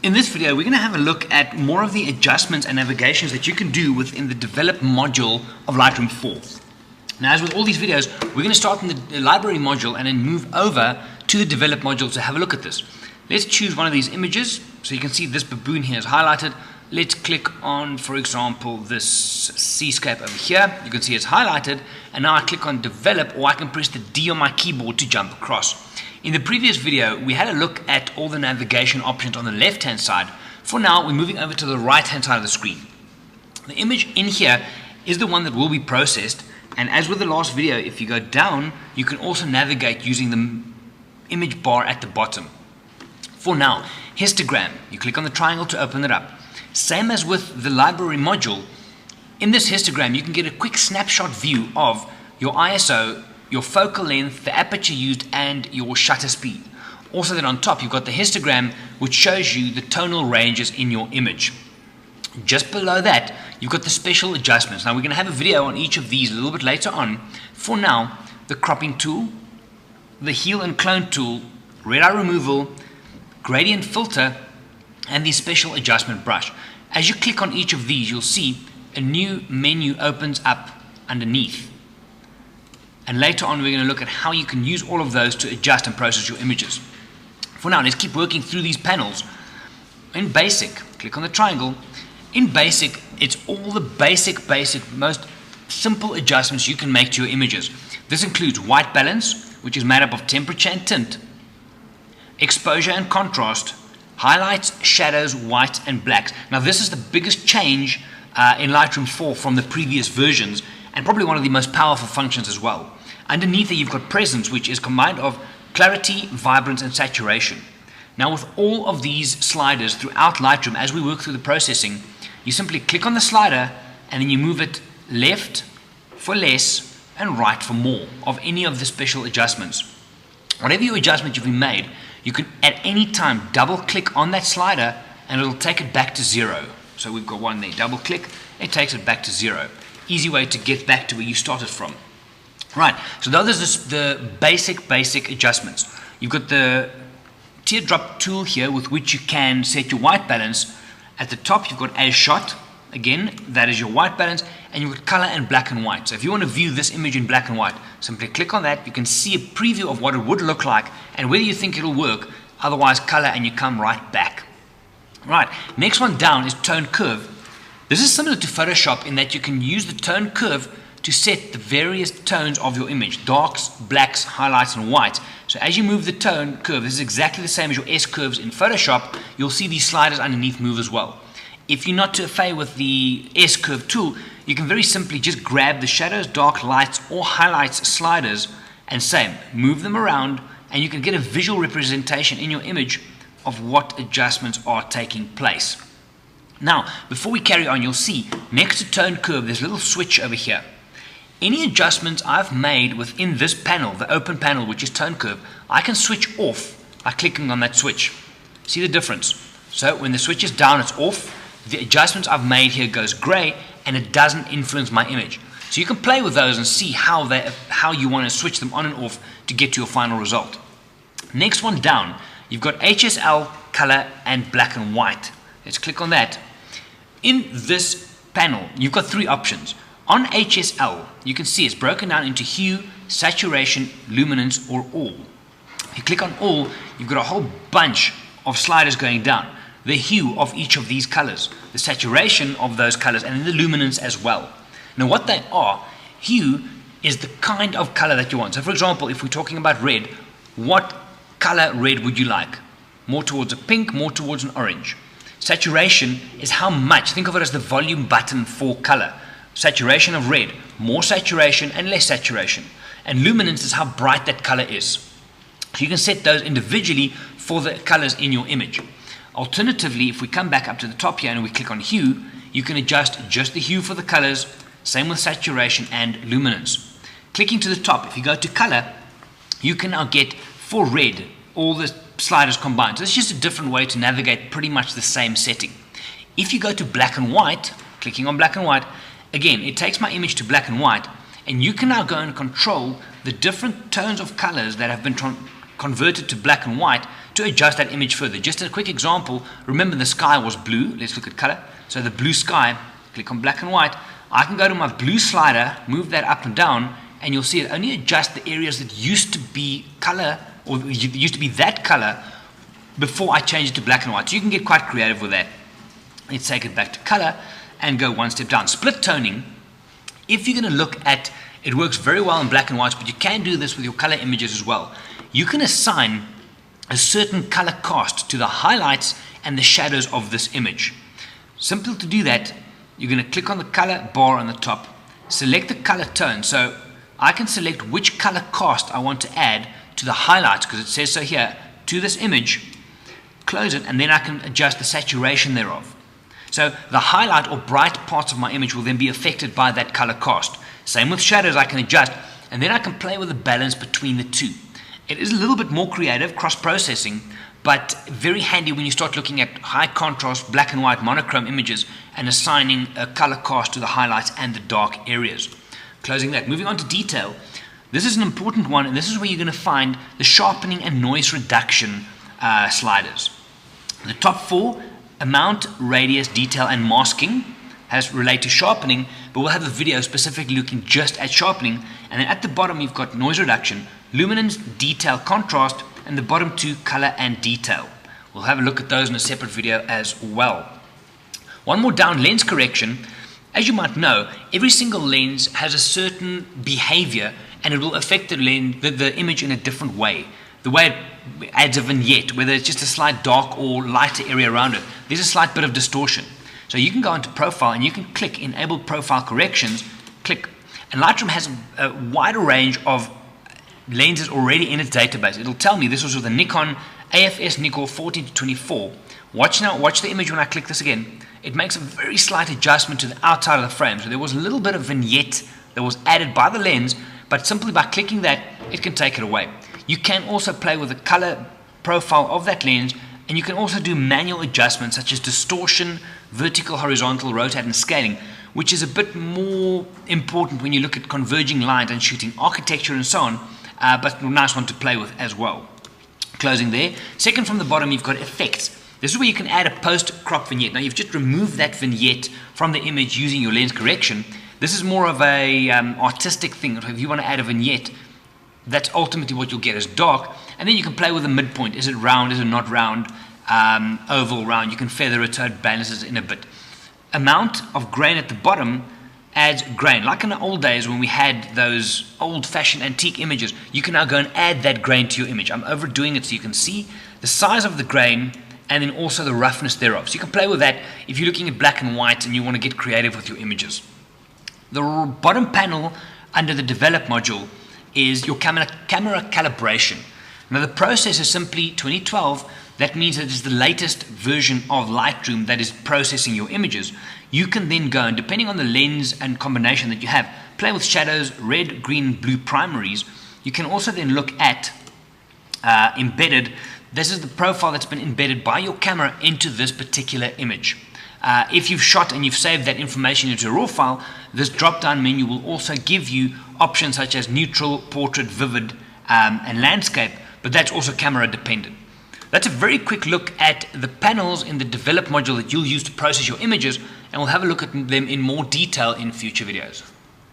In this video, we're going to have a look at more of the adjustments and navigations that you can do within the Develop module of Lightroom 4. Now, as with all these videos, we're going to start in the Library module and then move over to the Develop module to have a look at this. Let's choose one of these images. So you can see this baboon here is highlighted. Let's click on, for example, this seascape over here. You can see it's highlighted. And now I click on Develop, or I can press the D on my keyboard to jump across. In the previous video, we had a look at all the navigation options on the left-hand side. For now, we're moving over to the right-hand side of the screen. The image in here is the one that will be processed. And as with the last video, if you go down, you can also navigate using the image bar at the bottom. For now, histogram, you click on the triangle to open it up. Same as with the library module, in this histogram, you can get a quick snapshot view of your ISO, your focal length, the aperture used, and your shutter speed. Also then on top, you've got the histogram, which shows you the tonal ranges in your image. Just below that, you've got the special adjustments. Now, we're going to have a video on each of these a little bit later on. For now, the cropping tool, the heal and clone tool, red eye removal, gradient filter, and the special adjustment brush. As you click on each of these, you'll see a new menu opens up underneath. And later on, we're going to look at how you can use all of those to adjust and process your images. For now, let's keep working through these panels. In Basic, click on the triangle. In Basic, it's all the basic, most simple adjustments you can make to your images. This includes white balance, which is made up of temperature and tint, exposure and contrast, highlights, shadows, white and blacks. Now, this is the biggest change in Lightroom 4 from the previous versions, and probably one of the most powerful functions as well. Underneath it, you've got presence, which is combined of clarity, vibrance, and saturation. Now, with all of these sliders throughout Lightroom, as we work through the processing, you simply click on the slider, and then you move it left for less and right for more of any of the special adjustments. Whatever your adjustment you've made, you can at any time double click on that slider, and it'll take it back to 0. So we've got one there, double click, it takes it back to 0. Easy way to get back to where you started from. Right, so those are the basic adjustments. You've got the Teardrop Tool here with which you can set your white balance. At the top, you've got as shot. Again, that is your white balance, and you've got color and black and white. So if you want to view this image in black and white, simply click on that. You can see a preview of what it would look like and whether you think it'll work. Otherwise, color, and you come right back. Right, next one down is tone curve. This is similar to Photoshop in that you can use the tone curve to set the various tones of your image, darks, blacks, highlights, and whites. So as you move the tone curve, this is exactly the same as your S curves in Photoshop. You'll see these sliders underneath move as well. If you're not too familiar with the S curve tool, you can very simply just grab the shadows, dark, lights, or highlights sliders and same, move them around, and you can get a visual representation in your image of what adjustments are taking place. Now, before we carry on, you'll see next to tone curve, there's a little switch over here. Any adjustments I've made within this panel, the open panel, which is tone curve, I can switch off by clicking on that switch. See the difference? So when the switch is down, it's off. The adjustments I've made here goes gray, and it doesn't influence my image. So you can play with those and see how you want to switch them on and off to get to your final result. Next one down, you've got HSL, color, and black and white. Let's click on that. In this panel, you've got 3 options. On HSL, you can see it's broken down into hue, saturation, luminance, or all. If you click on all, you've got a whole bunch of sliders going down. The hue of each of these colors, the saturation of those colors, and then the luminance as well. Now what they are, hue is the kind of color that you want. So for example, if we're talking about red, what color red would you like? More towards a pink, more towards an orange. Saturation is how much, think of it as the volume button for color. Saturation of red, more saturation and less saturation. And luminance is how bright that color is. So you can set those individually for the colors in your image. Alternatively, if we come back up to the top here and we click on hue, you can adjust just the hue for the colors, same with saturation and luminance. Clicking to the top, if you go to color, you can now get for red all the sliders combined. So it's just a different way to navigate pretty much the same setting. If you go to black and white, clicking on black and white, again, it takes my image to black and white, and you can now go and control the different tones of colors that have been convert it to black and white to adjust that image further. Just a quick example, remember the sky was blue. Let's look at color. So the blue sky, click on black and white. I can go to my blue slider, move that up and down, and you'll see it only adjust the areas that used to be color, or used to be that color, before I change it to black and white. So you can get quite creative with that. Let's take it back to color and go one step down. Split toning, if you're going to look at, it works very well in black and white, but you can do this with your color images as well. You can assign a certain color cast to the highlights and the shadows of this image. Simple to do that, you're going to click on the color bar on the top, select the color tone. So I can select which color cast I want to add to the highlights, because it says so here, to this image, close it, and then I can adjust the saturation thereof. So the highlight or bright parts of my image will then be affected by that color cast. Same with shadows, I can adjust, and then I can play with the balance between the two. It is a little bit more creative, cross-processing, but very handy when you start looking at high contrast, black and white, monochrome images and assigning a color cast to the highlights and the dark areas. Closing that. Moving on to detail. This is an important one, and this is where you're going to find the sharpening and noise reduction sliders. The top four, amount, radius, detail, and masking, has relate to sharpening, but we'll have a video specifically looking just at sharpening. And then at the bottom, you've got noise reduction, luminance, detail, contrast, and the bottom two, color and detail. We'll have a look at those in a separate video as well. One more down, lens correction. As you might know, every single lens has a certain behavior, and it will affect the image in a different way. The way it adds a vignette, whether it's just a slight dark or lighter area around it, there's a slight bit of distortion. So you can go into profile and you can click enable profile corrections, click, and Lightroom has a wider range of lenses already in its database. It'll tell me this was with a Nikon AFS Nikon 14-24. Watch the image when I click this again. It makes a very slight adjustment to the outside of the frame. So there was a little bit of vignette that was added by the lens, but simply by clicking that, it can take it away. You can also play with the color profile of that lens, and you can also do manual adjustments such as distortion, vertical, horizontal, rotate, and scaling, which is a bit more important when you look at converging lines and shooting architecture and so on, but a nice one to play with as well. Closing there. Second from the bottom, you've got effects. This is where you can add a post-crop vignette. Now you've just removed that vignette from the image using your lens correction. This is more of a artistic thing. If you want to add a vignette, that's ultimately what you'll get is dark. And then you can play with the midpoint. Is it round? Is it not round? Oval, round. You can feather it so it balances in a bit. Amount of grain at the bottom adds grain. Like in the old days when we had those old-fashioned antique images, you can now go and add that grain to your image. I'm overdoing it so you can see the size of the grain and then also the roughness thereof. So you can play with that if you're looking at black and white and you want to get creative with your images. The bottom panel under the develop module is your camera calibration. Now the process is simply 2012. That means that it's the latest version of Lightroom that is processing your images. You can then go, and depending on the lens and combination that you have, play with shadows, red, green, blue primaries. You can also then look at embedded. This is the profile that's been embedded by your camera into this particular image. If you've shot and you've saved that information into a raw file, this drop-down menu will also give you options such as neutral, portrait, vivid, and landscape, but that's also camera dependent. That's a very quick look at the panels in the develop module that you'll use to process your images, and we'll have a look at them in more detail in future videos.